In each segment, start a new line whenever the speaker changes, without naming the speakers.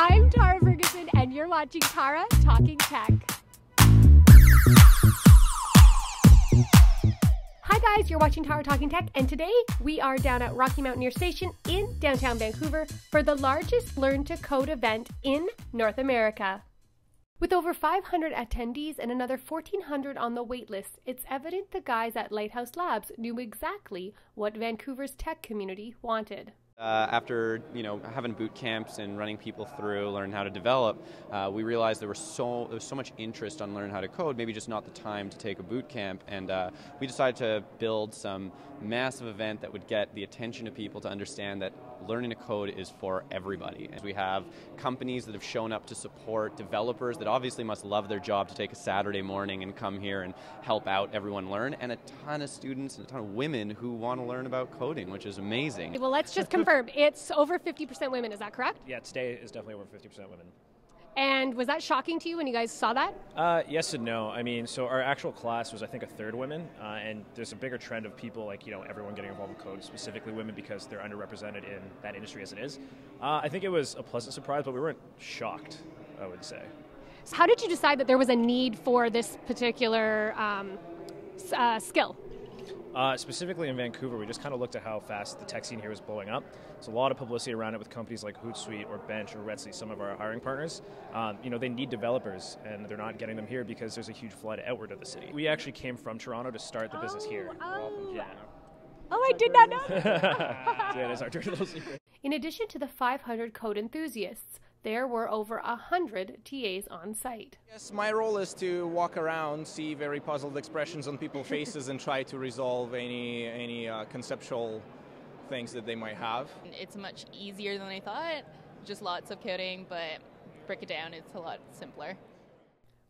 I'm Tarah Ferguson, and you're watching Tarah Talking Tech. Hi guys, you're watching Tarah Talking Tech, and today we are down at Rocky Mountaineer Station in downtown Vancouver for the largest Learn to Code event in North America. With over 500 attendees and another 1,400 on the wait list, it's evident the guys at Lighthouse Labs knew exactly what Vancouver's tech community wanted.
After having boot camps and running people through, learning how to develop, we realized there was so much interest on learning how to code, maybe just not the time to take a boot camp, and we decided to build some massive event that would get the attention of people to understand that learning to code is for everybody. As we have companies that have shown up to support developers that obviously must love their job to take a Saturday morning and come here and help out everyone learn, and a ton of students and a ton of women who want to learn about coding, which is amazing.
Well, let's just confirm, it's over 50% women, is that correct?
Yeah, today is definitely over 50% women.
And was that shocking to you when you guys saw that?
Yes and no. I mean, so our actual class was, I think, a third women, and there's a bigger trend of people, like, everyone getting involved in code, specifically women, because they're underrepresented in that industry as it is. I think it was a pleasant surprise, but we weren't shocked, I would say.
So how did you decide that there was a need for this particular skill?
Specifically in Vancouver, we just kind of looked at how fast the tech scene here was blowing up. So a lot of publicity around it with companies like Hootsuite or Bench or Redsley, some of our hiring partners. They need developers, and they're not getting them here because there's a huge flood outward of the city. We actually came from Toronto to start the business here.
Oh, I did not know.
So yeah, that's our dirty little secret.
In addition to the 500 code enthusiasts, there were over 100 TAs on site.
Yes, my role is to walk around, see very puzzled expressions on people's faces and try to resolve any conceptual things that they might have.
It's much easier than I thought. Just lots of coding, but break it down, it's a lot simpler.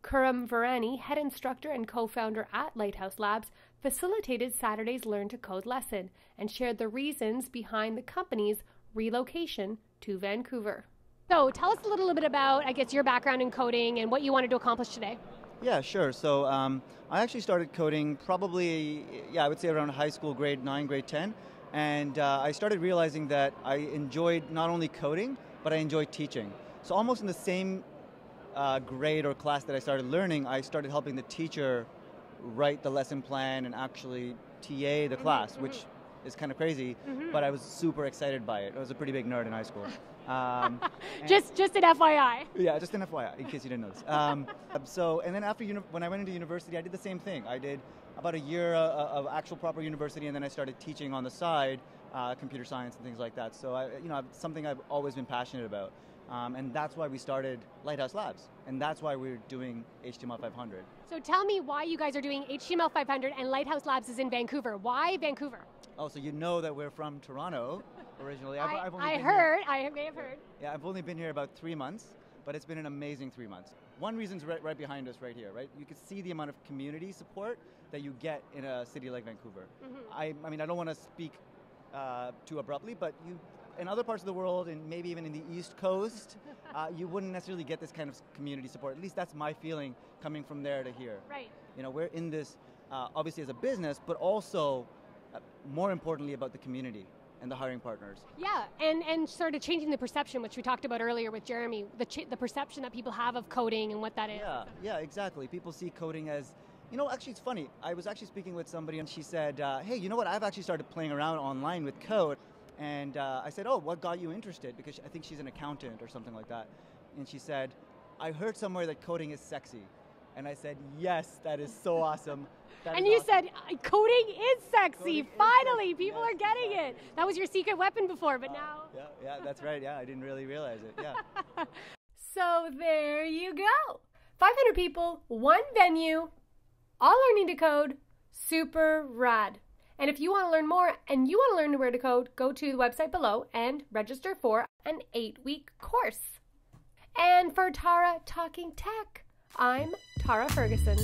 Kuram Varani, head instructor and co-founder at Lighthouse Labs, facilitated Saturday's Learn to Code lesson and shared the reasons behind the company's relocation to Vancouver. So tell us a little bit about, I guess, your background in coding and what you wanted to accomplish today.
Yeah, sure. So I actually started coding probably, I would say around high school, grade 9, grade 10. And I started realizing that I enjoyed not only coding, but I enjoyed teaching. So almost in the same grade or class that I started learning, I started helping the teacher write the lesson plan and actually TA the class, which is kind of crazy, but I was super excited by it. I was a pretty big nerd in high school.
Just an FYI.
Yeah, just an FYI, in case you didn't know this. And then after when I went into university, I did the same thing. I did about a year of actual proper university, and then I started teaching on the side, computer science and things like that. So something I've always been passionate about, and that's why we started Lighthouse Labs, and that's why we're doing HTML 500.
So tell me why you guys are doing HTML 500 and Lighthouse Labs is in Vancouver. Why Vancouver?
Oh, so you know that we're from Toronto originally.
I may have heard.
Yeah, I've only been here about 3 months, but it's been an amazing 3 months. One reason's right behind us right here, right? You can see the amount of community support that you get in a city like Vancouver. I mean, I don't want to speak too abruptly, but in other parts of the world, and maybe even in the East Coast, you wouldn't necessarily get this kind of community support. At least that's my feeling coming from there to here.
Right.
We're in this, obviously as a business, but also more importantly about the community and the hiring partners. Yeah,
and sort of changing the perception, which we talked about earlier with Jeremy, the perception that people have of coding and what that is.
Yeah, exactly. People see coding as, actually it's funny. I was actually speaking with somebody and she said, hey, you know what, I've actually started playing around online with code. And I said, oh, what got you interested? Because I think she's an accountant or something like that. And she said, I heard somewhere that coding is sexy. And I said, yes, that is so awesome.
And you said, coding is sexy. Finally, people are getting it. That was your secret weapon before, but now.
Yeah, that's right. Yeah, I didn't really realize it. Yeah.
So there you go. 500 people, one venue, all learning to code. Super rad. And if you want to learn more and you want to learn where to code, go to the website below and register for an 8-week course. And for Tarah Talking Tech, I'm Tarah Ferguson.